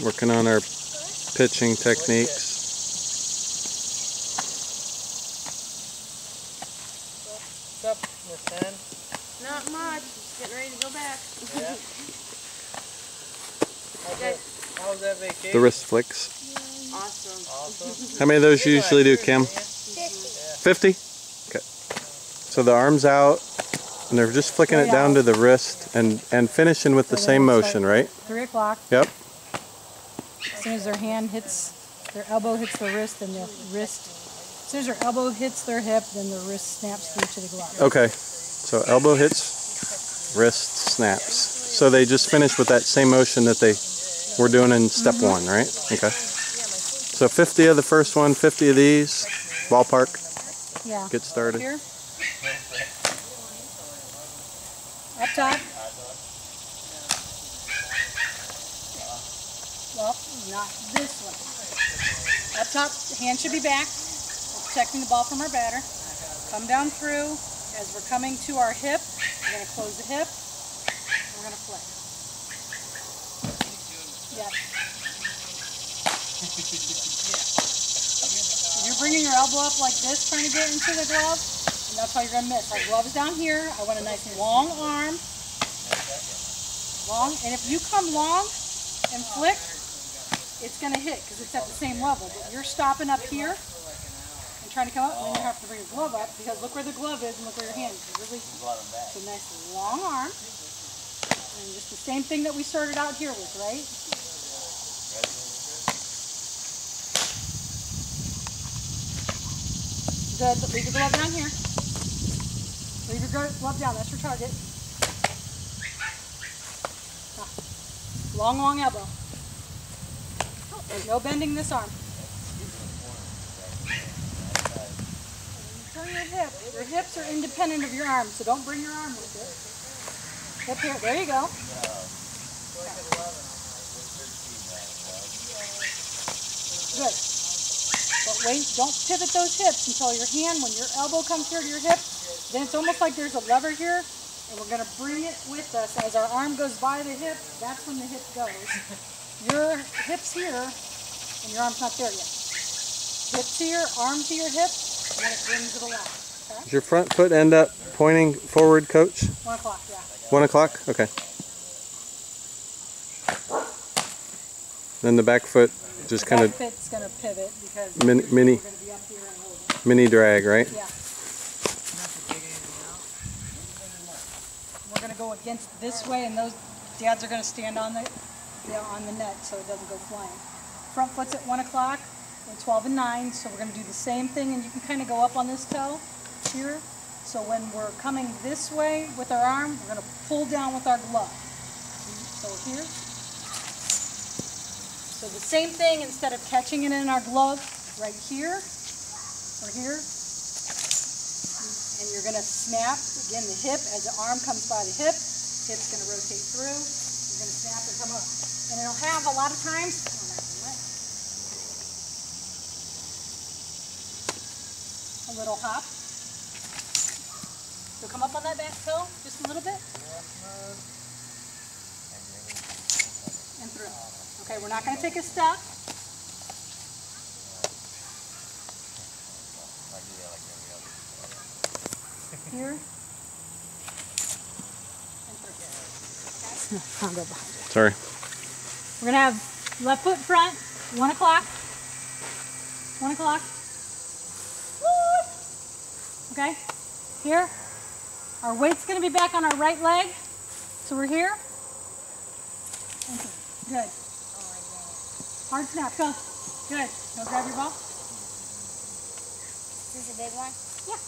Working on our pitching techniques. What's up, Miss Ann? Not much. Just getting ready to go back. Yeah. How's that vacation? The wrist flicks. Awesome. How many of those you usually do, Kim? 50? Okay. So the arm's out, and they're just flicking it down to the wrist and finishing with the same motion, right? 3 o'clock. Yep. As soon as their hand hits, their elbow hits the wrist, and the wrist, as soon as their elbow hits their hip, then the wrist snaps through to the glove. Okay. So elbow hits, wrist snaps. So they just finish with that same motion that they were doing in step one, right? Okay. So 50 of the first one, 50 of these, ballpark. Yeah. Get started. Here. Up top. Well, not this one. Up top, the hand should be back. We're protecting the ball from our batter. Come down through. As we're coming to our hip, we're going to close the hip. We're going to flick. Yep. You're bringing your elbow up like this, trying to get into the glove, and that's how you're going to miss. Our glove is down here. I want a nice long arm. Long, and if you come long and flick, it's going to hit because it's at the same level. But you're stopping up here and trying to come up, and then you have to bring your glove up because look where the glove is and look where your hand is. Release it. So nice long arm. And just the same thing that we started out here with, right? Good. Leave your glove down here. Leave your glove down. That's your target. Long, long elbow. There's no bending this arm. Turn your hip. Your hips are independent of your arm, so don't bring your arm with it. Hip here. There you go. Good. But wait, don't pivot those hips until your hand, when your elbow comes here to your hip, then it's almost like there's a lever here, and we're going to bring it with us. As our arm goes by the hip, that's when the hip goes. Your hip's here, and your arm's not there yet. Hip here, arm to your hip, and then it brings it along. Okay? Does your front foot end up pointing forward, Coach? 1 o'clock, yeah. 1 o'clock? Okay. Then the back foot just kind of Back foot's going to pivot because mini we're going to be up here and hold it. mini drag, right? Yeah. We're going to go against this way, and those dads are going to stand on the net so it doesn't go flying. Front foot's at 1 o'clock, we're 12 and 9, so we're going to do the same thing, and you can kind of go up on this toe here. So when we're coming this way with our arm, we're going to pull down with our glove. So here. So the same thing, instead of catching it in our glove right here or here, and you're going to snap, again, the hip, as the arm comes by the hip, hip's going to rotate through, you're going to snap and come up. And it'll have a lot of times, a little hop. So come up on that back toe, just a little bit. And through. Okay, we're not going to take a step. Here. And through. Okay. I'll go behind you. Sorry. We're going to have left foot front, 1 o'clock. 1 o'clock. Okay, here. Our weight's going to be back on our right leg. So we're here. Okay. Good. Hard snap, go. Good. Go grab your ball. Is this a big one? Yeah.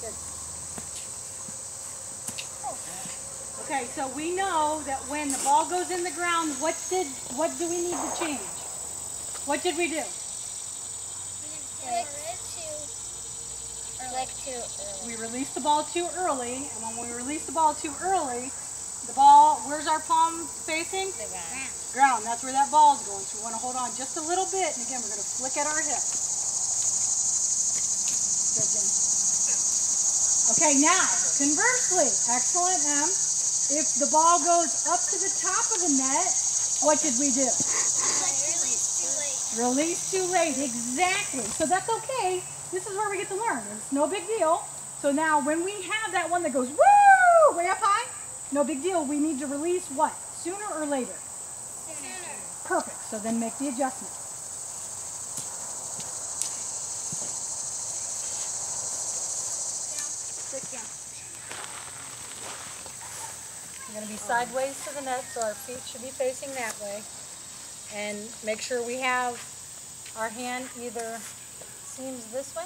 Good. Okay, so we know that when the ball goes in the ground, what do we need to change? What did we do? We released the ball too early, and when we release the ball too early, the ball, where's our palm facing? The ground. Ground. That's where that ball is going. So we want to hold on just a little bit, and again, we're going to flick at our hip. Good, Jim. Okay, now, conversely, excellent, M. if the ball goes up to the top of the net, what did we do? Release too late, exactly. So that's okay. This is where we get to learn. It's no big deal. So now when we have that one that goes woo, way up high, no big deal. We need to release what? Sooner or later? Sooner. Perfect. So then make the adjustment. Sit down. We're going to be sideways to the net, so our feet should be facing that way. And make sure we have our hand either seams this way,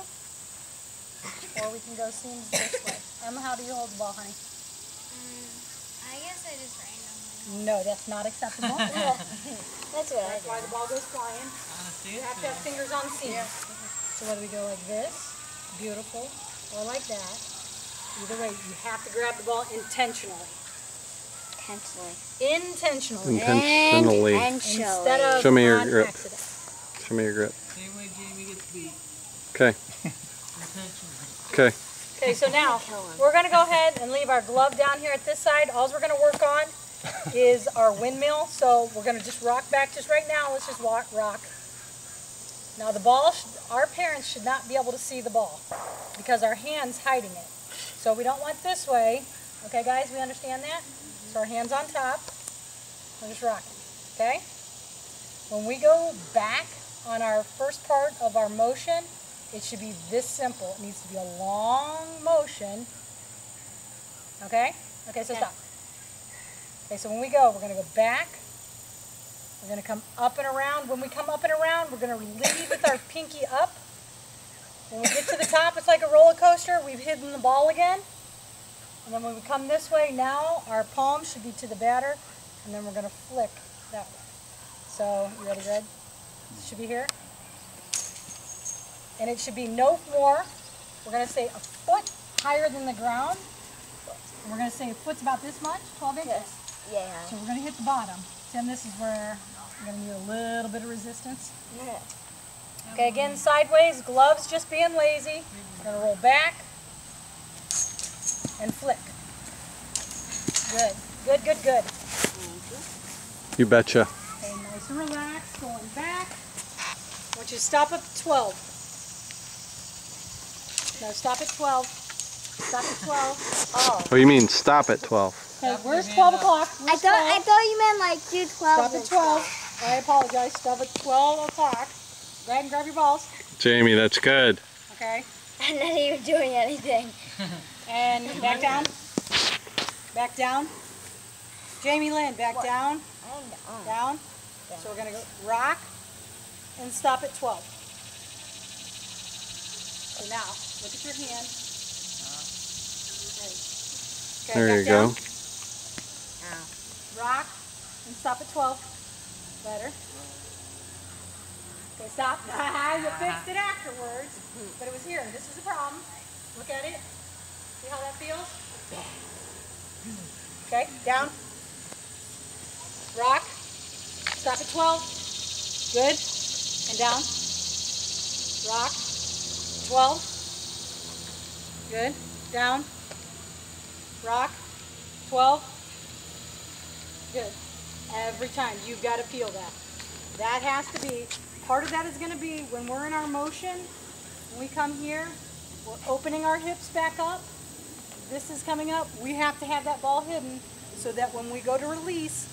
or we can go seams this way. Emma, how do you hold the ball, honey? I guess I just randomly. No, that's not acceptable. That's what That's why the ball goes flying. You have to have fingers on the seam. So whether we go like this, beautiful, or like that, either way, you have to grab the ball intentionally. Intentionally. Intentionally. Instead of Show me your on grip. accident. Show me your grip. Same way Jamie gets beat. Okay. Intentionally. Okay. Okay, so now we're going to go ahead and leave our glove down here at this side. All we're going to work on is our windmill. So we're going to just rock back just right now. Let's just rock. Now the ball, our parents should not be able to see the ball because our hand's hiding it. So we don't want this way. Okay, guys, we understand that? So our hand's on top. We're just rocking. Okay? When we go back on our first part of our motion, it should be this simple. It needs to be a long motion. Okay? Okay, so stop. Okay, so when we go, we're going to go back. We're going to come up and around. When we come up and around, we're going to lead with our pinky up. When we get to the top, it's like a roller coaster. We've hidden the ball again. And then when we come this way, now our palm should be to the batter. And then we're going to flick that way. So, you ready, Greg? It should be here. And it should be no more, we're going to say a foot higher than the ground. And we're going to say a foot's about this much, 12 inches. Yeah. So we're going to hit the bottom. Tim, this is where we're going to need a little bit of resistance. Yeah. Okay, again, sideways, gloves just being lazy. We're going to roll back and flick. Good, good, good, good. You betcha. Okay, nice and relaxed, going back. I want you to stop at 12. No, stop at 12. Stop at 12. Oh. Oh, you mean stop at 12? Okay, where's 12 o'clock? I thought you meant like do 12. Stop at 12. I apologize. Stop at 12 o'clock. Go ahead and grab your balls. Jamie, that's good. Okay. I'm not even doing anything. And back down. Back down. Jamie Lynn, back down. Down. So we're going to go rock and stop at 12. So now, look at your hand. Okay, There back you down. go. Rock and stop at 12. Better. Okay, stop. You fixed it afterwards, but it was here. This is the problem. Look at it. See how that feels? Okay, down. Rock. Stop at 12. Good. And down. Rock. 12. Good. Down. Rock. 12. Good. Every time. You've got to feel that. That has to be, part of that is going to be when we're in our motion, when we come here, we're opening our hips back up. This is coming up. We have to have that ball hidden so that when we go to release,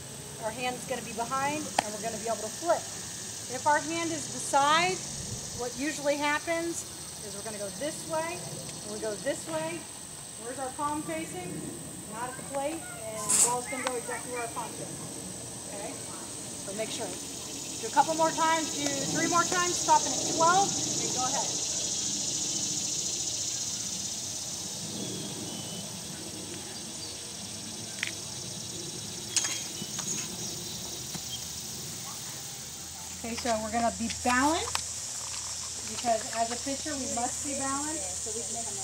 our hand is going to be behind and we're going to be able to flip. If our hand is beside, what usually happens is we're going to go this way, and we go this way. Where's our palm facing? Not at the plate, and the ball's going to go exactly where our palm is. Okay? So make sure. Do a couple more times, do 3 more times, stopping at 12, and go ahead. Okay, so we're going to be balanced, because as a pitcher we must be balanced. So we can make a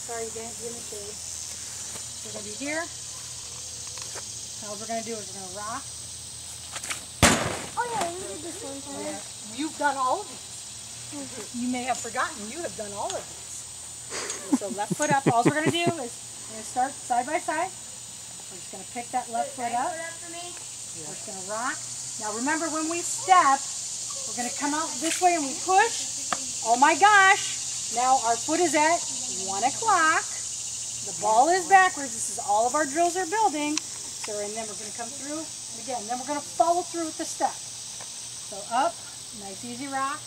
sorry, Dan, give me shade. So we're going to be here. Now what we're going to do is we're going to rock. Oh yeah, we did this one time. Yeah. You've done all of these. You may have forgotten, you have done all of these. So left foot up. All we're going to do is we're going to start side by side. We're just going to pick that left foot up. We're just going to rock. Now remember, when we step, we're going to come out this way and we push. Oh my gosh. Now our foot is at 1 o'clock. The ball is backwards. This is all of our drills are building. So, and then we're going to come through. And again, then we're going to follow through with the step. So up, nice easy rock.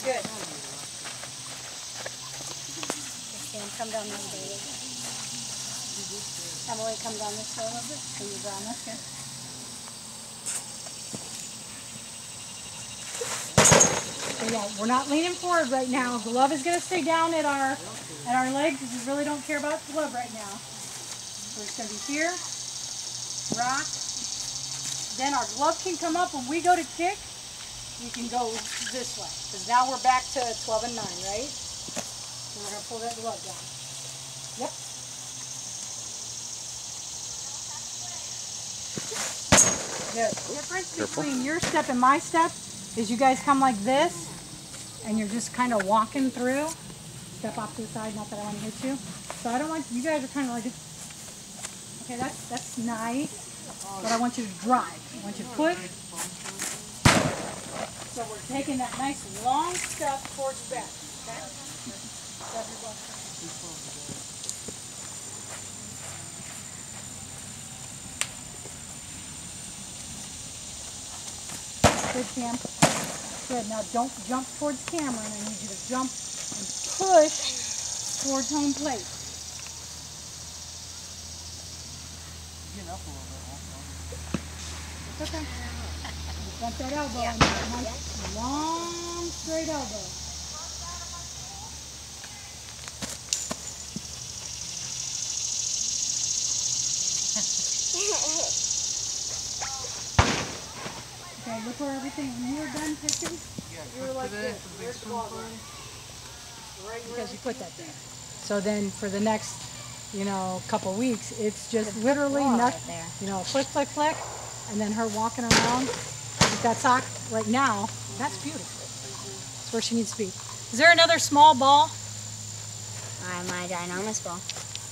Good. And come down this way a little bit. Emily, come down this way a little bit. Can you down this? Good. So yeah, we're not leaning forward right now. The glove is going to stay down at our leg because we really don't care about the glove right now. We're just going to be here, rock. Then our glove can come up when we go to kick. You can go this way because now we're back to 12 and 9, right? So we're going to pull that glove down. Yep. Good. The difference between your step and my step is you guys come like this and you're just kind of walking through. Step off to the side, not that I want to hit you. So I don't want, you guys are kind of like, okay, that's nice, but I want you to drive. I want you to push. So we're taking that nice long step towards back, okay? Step your butt. Good, Cam. Good. Now don't jump towards camera, and I need you to jump and push towards home plate. Get up a little bit. It's okay. You bump that elbow and that nice long straight elbow. Okay, look where everything, when you were done pitching, you were like this. Where's the ball going? Right, because you put that there. So then for the next, couple weeks, it's just literally nothing. Flick, flick, flick, and then her walking around with that sock right now. That's beautiful. That's where she needs to be. Is there another small ball? My ginormous ball.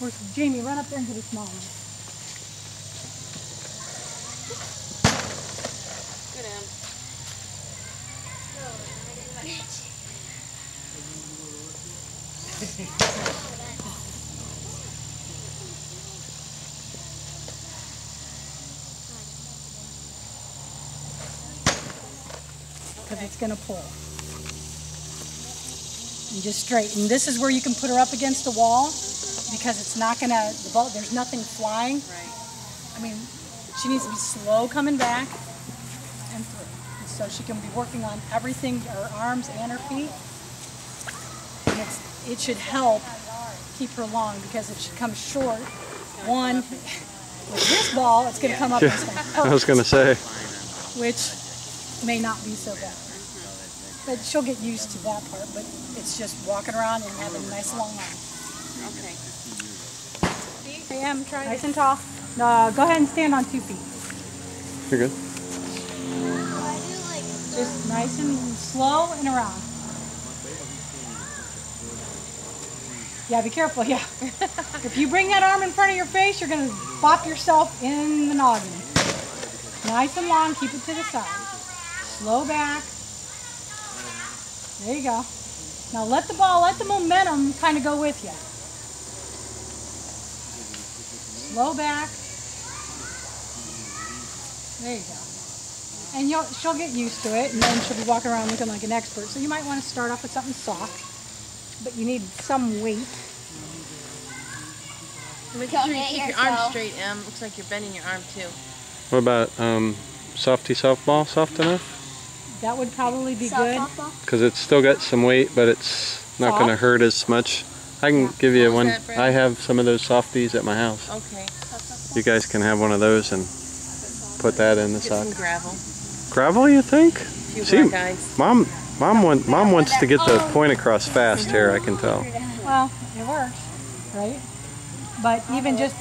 Where's Jamie? Run up there and get a small one. Good, Em. Because it's going to pull. And just straight. And this is where you can put her up against the wall because it's not going to, the ball, there's nothing flying. Right. I mean, she needs to be slow coming back and through. And so she can be working on everything, her arms and her feet. And it should help keep her long because if she comes short, one, with this ball, it's going to come up and it's going to hurt. I was going to say. Which may not be so bad. But she'll get used to that part, but it's just walking around and having a nice long arm. Okay. I am trying. Nice and tall. Go ahead and stand on 2 feet. You're good. Just nice and slow and around. Yeah, be careful, yeah. If you bring that arm in front of your face, you're going to bop yourself in the noggin. Nice and long, keep it to the side. Slow back. There you go. Now let the momentum kind of go with you. Slow back. There you go. And she'll get used to it, and then she'll be walking around looking like an expert. So you might want to start off with something soft, but you need some weight. Make sure you keep your arm straight, Em. Looks like you're bending your arm too. What about softy softball? Soft enough? That would probably be good. Because it's still got some weight, but it's not going to hurt as much. I can give you one. I have some of those softies at my house. Okay. You guys can have one of those and put that in the Get sock. some gravel. Gravel, you think? A few See, black eyes. Mom wants to get the point across fast here. I can tell. Well, it works, right? But even just